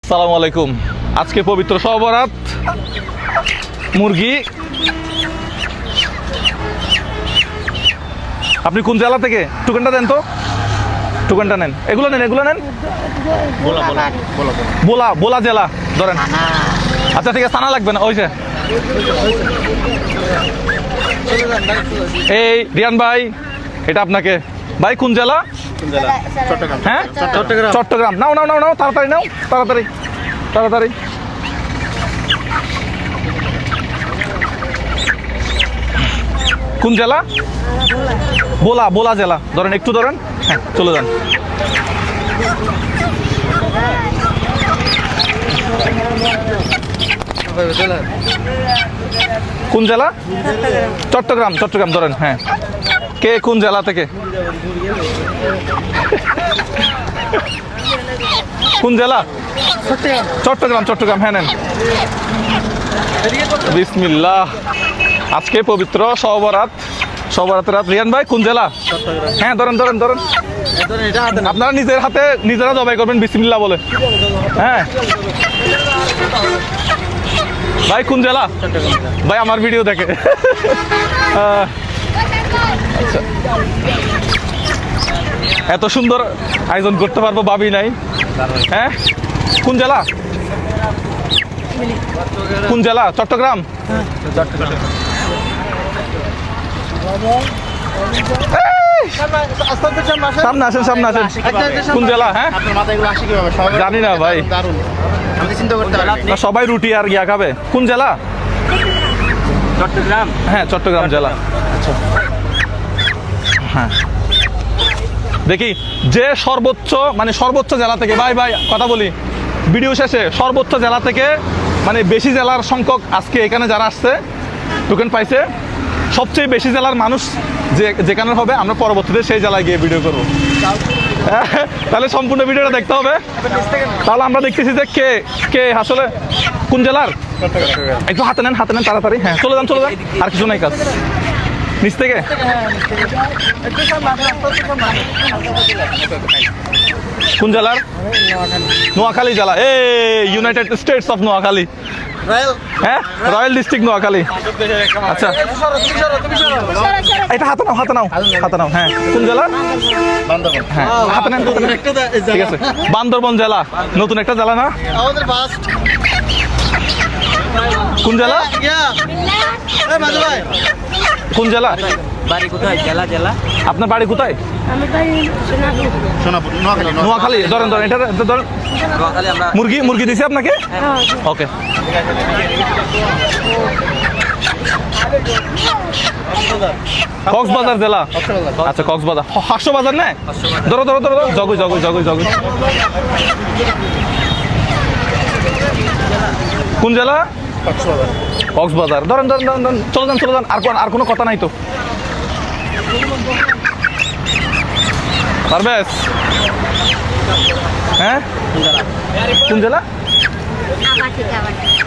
আসসালামু আলাইকুম। আজকে পবিত্র শবে-বরাত। মুরগি আপনি কোন জেলা থেকে? টুকেনটা দেন তো, টুকেনটা নেন। এগুলো নেন, এগুলো নেন। বোলা বোলা জেলা ধরেন। আচ্ছা ঠিক আছে, থানা লাগবে না। ওই যে এই রিয়ান ভাই, এটা আপনাকে। ভাই কোন জেলা? হ্যাঁ, চট্টগ্রাম। নাও নাও নাও নাও, তাড়াতাড়ি নাও, তাড়াতাড়ি তাড়াতাড়ি। কোন জেলা? বোলা বোলা জেলা ধরেন, একটু ধরেন। হ্যাঁ, চলে যান। কোন জেলা? চট্টগ্রাম। চট্টগ্রাম ধরেন। হ্যাঁ, কে কোন জেলা থেকে? কোন জেলা? চট্টগ্রাম। চট্টগ্রাম, হ্যাঁ নেন। বিসমিল্লাহ। আজকে পবিত্র শবে-বরাত, শবে-বরাতের রাত। রিয়ান ভাই কোন জেলা? হ্যাঁ ধরেন ধরেন ধরেন। আপনারা নিজের হাতে নিজেরা জবাই করবেন বিসমিল্লাহ বলে। হ্যাঁ ভাই কোন জেলা? ভাই আমার ভিডিও দেখে। আচ্ছা, এত সুন্দর আয়োজন করতে পারবো ভাবি নাই। হ্যাঁ, কোন জেলা? কোন জেলা? চট্টগ্রাম। সামনে আসেন, সামনে আসেন। কোন জেলা? হ্যাঁ জানি না ভাই, সবাই রুটি আর গিয়া খাবে। কোন জেলা? চট্টগ্রাম। হ্যাঁ চট্টগ্রাম জেলা। হ্যাঁ দেখি যে সর্বোচ্চ, মানে সর্বোচ্চ জেলা থেকে, ভাই ভাই কথা বলি ভিডিও শেষে, সর্বোচ্চ জেলা থেকে মানে বেশি জেলার সংখ্যক আজকে এখানে যারা আসছে টোকেন পাইছে, সবচেয়ে বেশি জেলার মানুষ যেখানে হবে আমরা পরবর্তীতে সেই জেলায় গিয়ে ভিডিও করবো। তাহলে সম্পূর্ণ ভিডিওটা দেখতে হবে। তাহলে আমরা দেখতেছি যে কে কে আসলে কোন জেলার। একটু হাতে নেন, হাতে নেন তাড়াতাড়ি। হ্যাঁ চলে যান, চলে যান, আর কিছু নাই কাজ। নিচ থেকে কোন জেলার? নোয়াখালী জেলা। এই ইউনাইটেড স্টেটস অফ নোয়াখালী। হ্যাঁ, রয়্যাল ডিস্ট্রিক্ট নোয়াখালী। আচ্ছা এটা হাতে নাও, হাতে নাও, হাতে নাও। হ্যাঁ কোন জেলা? হ্যাঁ হাতে নেন, ঠিক আছে। বান্দরবন জেলা, নতুন একটা জেলা না? কোন জেলা? কোন জেলা? বাড়ি কোথায়? জেলা জেলা। আপনার বাড়ি কোথায়? নোয়াখালী। ধরেন ধরেন, এটা ধরেন। মুরগি মুরগি দিছি আপনাকে। ওকে। কক্সবাজার জেলা। আচ্ছা কক্সবাজার, হাস্যবাজার না? ধরো ধরো ধরো, জগই জগই জগই জগই। কোন জেলা? কক্সবাজার। ধরেন ধরেন ধরেন ধরেন, চলে যান, চলে যান। আর কোনো কথা নাই তো। পারবেশ। হ্যাঁ কোন জেলা?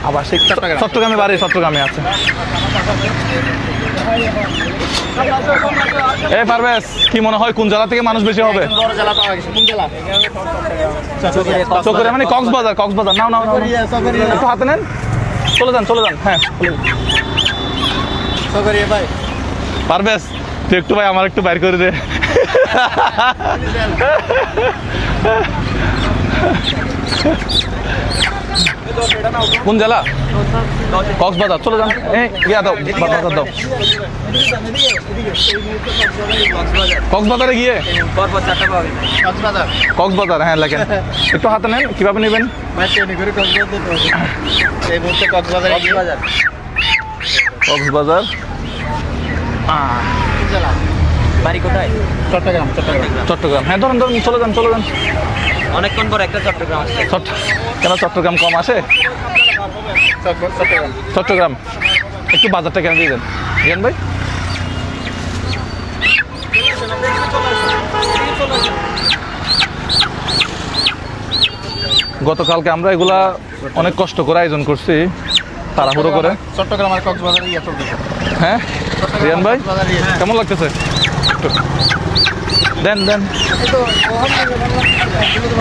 আবার সেই চট্টগ্রামে বাড়ি, চট্টগ্রামে আছে। এই পারবেশ, কি মনে হয় কোন জেলা থেকে মানুষ বেশি হবে? চকরিয়া মানে কক্সবাজার। কক্সবাজার। নাও নাও নাও, একটু হাতে নেন, চলে যান, চলে যান। হ্যাঁ পারবেশ, তুই একটু ভাই আমার একটু বাইর করে দে। কোন জেলা? কক্সবাজার। চলে যান। ইয়া দাও, বাজার দাও। কক্সবাজারে গিয়ে কক্সবাজার। হ্যাঁ লেখেন, একটু হাতে নেন। কিভাবে নেবেন? কক্সবাজার। বাড়ি কোথায়? চট্টগ্রাম। চট্টগ্রাম। হ্যাঁ ধরেন ধরেন, চলে যান, চলে যান। অনেকক্ষণ পর একটা চট্টগ্রাম আসছে। কেন চট্টগ্রাম কম আসে? চট্টগ্রাম একটু বাজারটা কেন দিয়ে দেন রিয়ান ভাই? গতকালকে আমরা এগুলা অনেক কষ্ট করে আয়োজন করছি, তাড়াহুড়ো করে। চট্টগ্রাম আর কক্সবাজার। হ্যাঁ রিয়ান ভাই কেমন লাগতেছে? দেন দেন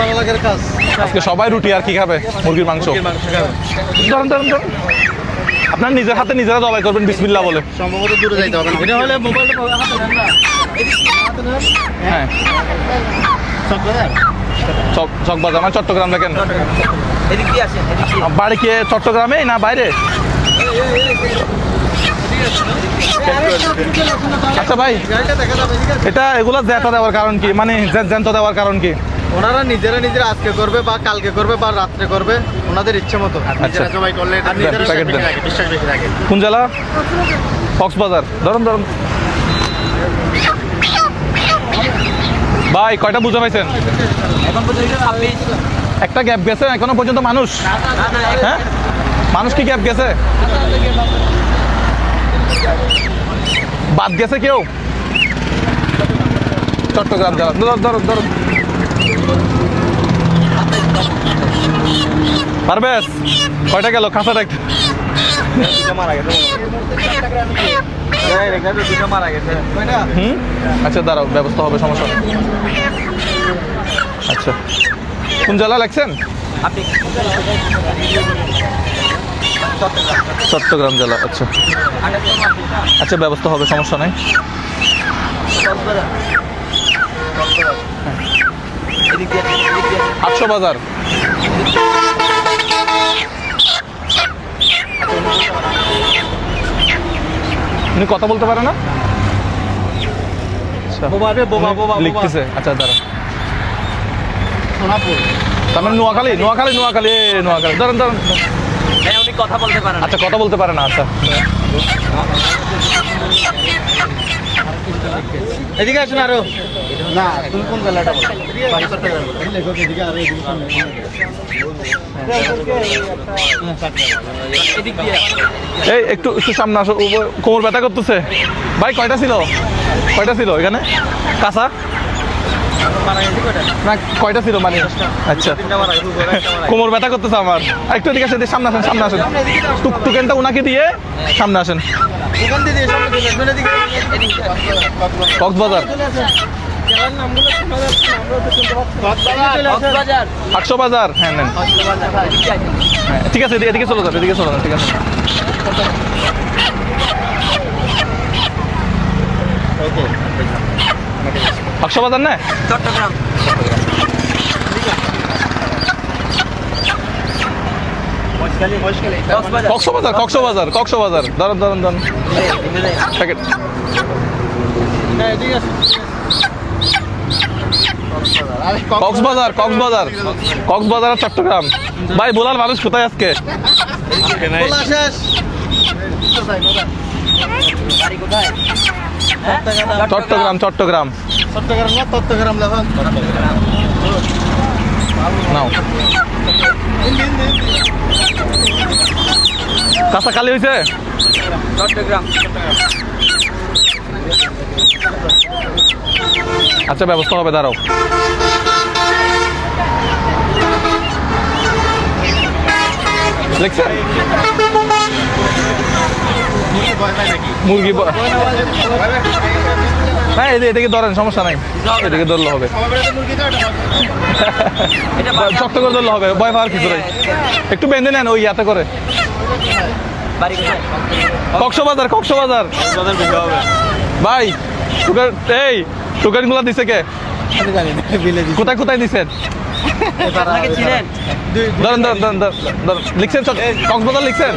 ভালো লাগার কাজ আজকে সবাই রুটি আর কি খাবে মুরগির মাংস ধরুন ধরুন ধরুন আপনার নিজের হাতে নিজেরা জবাই করবেন বিসমিল্লাহ বলে সম্ভবত দূরে যাইতে হবে এটা হলে মোবাইলটা হ্যাঁ চকবাজার মানে চট্টগ্রাম দেখেন এদিক দিয়ে আসেন এদিক দিয়ে বাড়ি কি চট্টগ্রামে না বাইরে আচ্ছা ভাই গাড়িটা দেখা যাবে ঠিক আছে এটা এগুলো জ্যান্ত দেওয়ার কারণ কি মানে জ্যান্ত দেওয়ার কারণ কি ওনারা নিজেরা আজকে করবে বা কালকে করবে বা রাত্রে করবে ওনাদের ইচ্ছে মতো নিজেরা সবাই করলে আর নিজেরা প্যাকেট দেন। বিশ্বাস বেশি থাকে কোন জেলা কক্সবাজার ধরুন ধরুন ভাই কয়টা বুঝে পাইছেন এখন পর্যন্ত 26 একটা গ্যাপ গেছে এখনো পর্যন্ত মানুষ হ্যাঁ মানুষ কি গ্যাপ গেছে বাদ গেছে কেউ চট্টগ্রাম জেলা ধরুন ধরুন ধরুন পারবেশ কয়টা গেল খাঁচা দেখ মারা গেছে দুটো মারা গেছে হুম আচ্ছা দাঁড়াও ব্যবস্থা হবে সমস্যা নেই আচ্ছা কোন জেলা লাগছেন আপনি চট্টগ্রাম জেলা আচ্ছা আচ্ছা ব্যবস্থা হবে সমস্যা নেই এদিক দিয়ে এদিক দিয়ে 800 বাজার উনি কথা বলতে পারে না আচ্ছা বোবা লিখতেছে আচ্ছা দাঁড়া সোনাপুর তার মানে নোয়াখালী নোয়াখালী নোয়াখালী নোয়াখালী ধরেন ধরেন হ্যাঁ উনি কথা বলতে পারেন আচ্ছা কথা বলতে পারে না আচ্ছা এদিকে আসুন আরো না তুমি কোন জেলাটা এদিক দিয়ে এই একটু একটু সামনে আসো কোমর ব্যথা করতেছে ভাই কয়টা ছিল এখানে কাঁচা না কয়টা ছিল মানে আচ্ছা কোমর ব্যথা করতেছে আমার একটু এদিকে আসেন সামনে আসেন টুকটুকেনটা ওনাকে দিয়ে সামনে আসেন দোকান দিয়ে দিয়ে সামনে চলে আসবেন এদিকে কক্সবাজার জেলার নামগুলো শোনা যাচ্ছে আমরা তো শুনতে পাচ্ছি কক্সবাজার 800 বাজার হ্যাঁ নেন হ্যাঁ ঠিক আছে এদিকে চলে যান ঠিক আছে ওকে 800 বাজার না চট্টগ্রাম কক্সবাজার ধরুন প্যাকেট কক্সবাজার আর চট্টগ্রাম ভাই বলার মানুষ কোথায় আজকে বাড়ি কোথায় চট্টগ্রাম নাও কাঁচা খালি হয়েছে চট্টগ্রাম আচ্ছা ব্যবস্থা হবে দাঁড়াও দেখছেন মুরগি হ্যাঁ এদিকে ধরেন সমস্যা নাই এদিকে ধরলে হবে শক্ত করে ধরলে হবে ভয় পাওয়ার কিছু নাই একটু বেঁধে নেন ওই ইয়াতে করে বাড়ি কোথায় কক্সবাজার ভাই টোকেন গুলা দিছে কে কোথায় দিচ্ছেন আপনাকে চিনেন ধরেন লিখছেন কক্সবাজার লিখছেন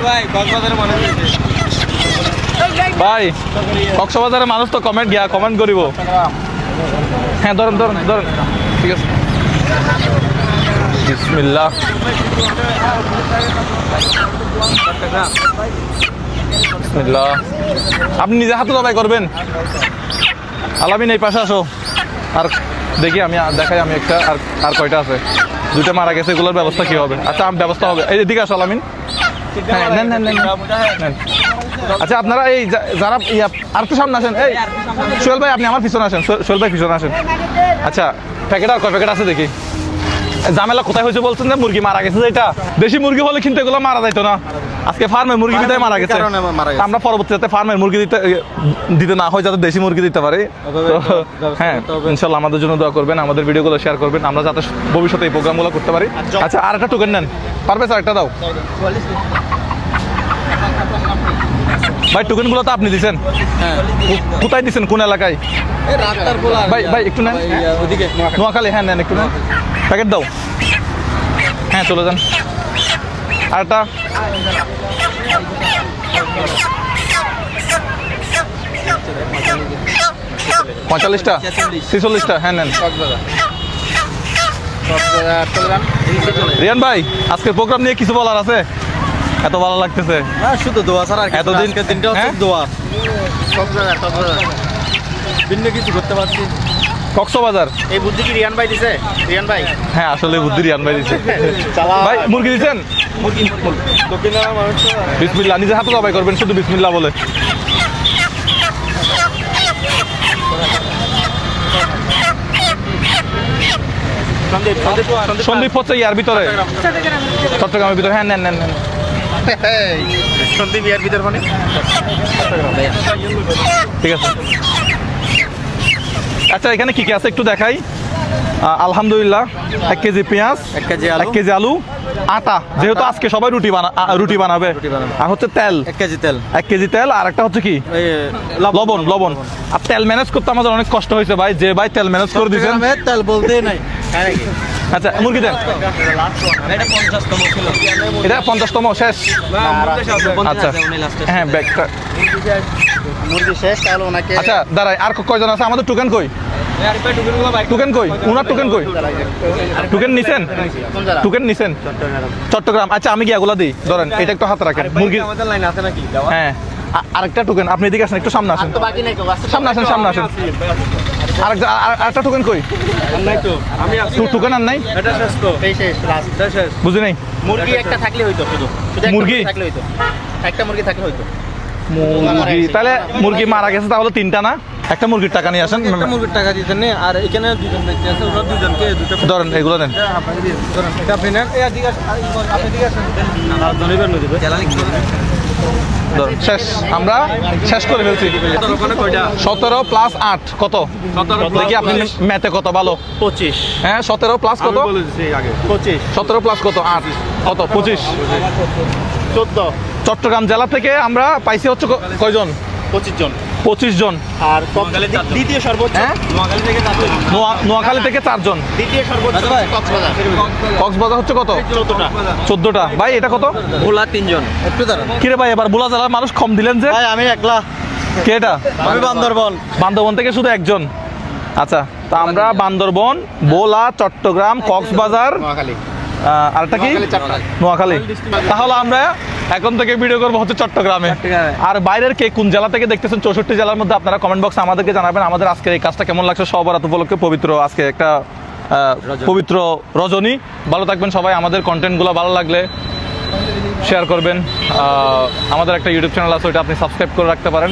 ভাই কক্সবাজারের মানুষ তো কমেন্ট করিব হ্যাঁ ধরেন ঠিক আছে বিসমিল্লাহ বিসমিল্লাহ আপনি নিজে হাতে জবাই করবেন আলামিন এই পাশে আসো আর দেখি আমি দেখাই আমি একটা আর কয়টা আছে দুইটা মারা গেছে এগুলোর ব্যবস্থা কি হবে আচ্ছা ব্যবস্থা হবে এই দিকে আসো আলামিন হ্যাঁ নেন আচ্ছা আপনারা এই যারা আর একটু সামনে আসেন এই সোহেল ভাই আপনি আমার পিছনে আসেন সোহেল ভাই পিছনে আসেন আচ্ছা প্যাকেট আর কয় প্যাকেট আছে দেখি ঝামেলা কোথায় হয়েছে বলছেন যে মুরগি মারা গেছে, এটা দেশি মুরগি হলে কিন্তু এগুলো মারা যাইতো না, আজকে ফার্মের মুরগি বিদায় মারা গেছে। কারণে মারা গেছে। আমরা পরবর্তী যাতে ফার্মের মুরগি দিতে না হয়, যাতে দেশি মুরগি দিতে পারে। তো হ্যাঁ, ইনশাল্লাহ আমাদের জন্য দোয়া করবেন, আমাদের ভিডিওগুলো শেয়ার করবেন, আমরা যাতে ভবিষ্যতে এই প্রোগ্রামগুলো করতে পারি। আচ্ছা, আর একটা টোকেন নেন, পারবে স্যার? একটা দাও ভাই। টোকেনগুলো তো আপনি দিচ্ছেন, কোথায় দিচ্ছেন, কোন এলাকায়? ভাই একটু নেন, নোয়াখালী। হ্যাঁ নেন, একটু নেন, প্যাকেট দাও। হ্যাঁ চলে যান। আরেকটা পঁয়তাল্লিশটা, 46টা। হ্যাঁ নেন। রিয়ান ভাই, আজকের প্রোগ্রাম নিয়ে কিছু বলার আছে? এত ভালো লাগতেছে, শুধু দোয়া ছাড়া আর এতদিন দিনটা হচ্ছে দোয়া। ভিন্ন কিছু করতে পারছি। কক্সবাজার এই বুদ্ধি কি রিয়ান ভাই দিছে? রিয়ান ভাই, হ্যাঁ আসলে বুদ্ধি রিয়ান ভাই দিচ্ছে। চালা ভাই মুরগি দিচ্ছেন? দক্ষিণের মানুষ তো বিসমিল্লাহ, নিজের হাতে জবাই করবেন শুধু বিসমিল্লাহ বলে। সন্দীপ হচ্ছে ইয়ার ভিতরে, চট্টগ্রামের ভিতরে। হ্যাঁ নেন নেন নেন। সন্দীপ ইয়ার ভিতর মানে ঠিক আছে। আচ্ছা, এখানে কি কি আছে একটু দেখাই। আলহামদুলিল্লাহ 1 কেজি পেঁয়াজ, 1 কেজি আলু, আটা, যেহেতু আজকে সবাই রুটি বানাবে, আর হচ্ছে তেল 1 কেজি তেল, 1 কেজি তেল, আর একটা হচ্ছে কি লবণ। আর তেল ম্যানেজ করতে আমাদের অনেক কষ্ট হয়েছে ভাই, যে ভাই তেল ম্যানেজ করে দিয়েছেন। তেল বলতেই নাই। আচ্ছা, মুরগি দেন। এটা 50তম শেষ। আচ্ছা হ্যাঁ, ব্যাগটা। মুরগি শেষ, তাহলে ওনাকে আচ্ছা দাঁড়াই, আর কয়জন আছে আমাদের? টোকেন কই? টোকেন কই? উনার টোকেন কই? টোকেন নিছেন? টোকেন নিছেন? চট্টগ্রাম। আচ্ছা আমি কি এগুলা দিই, ধরেন এটা একটু হাতে রাখেন। মুরগি হ্যাঁ, আরেকটা টোকেন, আপনি এদিকে আসেন, একটু সামনে আসেন, সামনে আসেন। আরেকটা টোকেন কই? টোকেন আর নাই, বুঝি নাই। মুরগি একটা থাকলে হইতো, শুধু মুরগি থাকলে হইতো, একটা মুরগি থাকলে হইতো। মুরগি তাহলে মুরগি মারা গেছে, তাহলে 3টা না? একটা মুরগির টাকা নিয়ে আসেন। মুরগির টাকা দিতেন না, আর এখানে দুজন ব্যক্তি আছে, ওরা দুজনকে দুটো ধরেন এগুলো দেন। আপনি নেন, এই দিকে আপনি দিকে আসেন, না ধরিবেন নদী ধরেন, শেষ, আমরা শেষ করে ফেলছি। 17 প্লাস 8 কত? দেখি আপনি ম্যাথে কত ভালো। 25। হ্যাঁ 17 প্লাস কত? 25। 17 প্লাস কত? 8 কত? 25। 14। চট্টগ্রাম জেলা থেকে আমরা পাইছি হচ্ছে কয়জন? 25 জন। 25 জন। আর দ্বিতীয় সর্বোচ্চ নোয়াখালী থেকে 4 জন। দ্বিতীয় সর্বোচ্চ কক্সবাজার। কক্সবাজার হচ্ছে কত? 14টা। ভাই এটা কত? ভোলা 3 জন। একটু দাঁড়ান। কিরে ভাই, এবার ভোলা জেলার মানুষ কম দিলেন যে? ভাই আমি একলা। কে এটা? আমি বান্দরবন থেকে শুধু একজন। আচ্ছা, তা আমরা বান্দরবন, ভোলা, চট্টগ্রাম, কক্সবাজার, নোয়াখালী। আরেকটা কি? নোয়াখালী। তাহলে আমরা এখন থেকে ভিডিও করবো হচ্ছে চট্টগ্রামে। আর বাইরের কে কোন জেলা থেকে দেখতেছেন 64 জেলার মধ্যে, আপনারা কমেন্ট বক্সে আমাদেরকে জানাবেন। আমাদের আজকের এই কাজটা কেমন লাগছে, সব বরাত উপলক্ষে পবিত্র আজকে একটা পবিত্র রজনী। ভালো থাকবেন সবাই। আমাদের কন্টেন্টগুলো ভালো লাগলে শেয়ার করবেন। আমাদের একটা ইউটিউব চ্যানেল আছে, ওইটা আপনি সাবস্ক্রাইব করে রাখতে পারেন।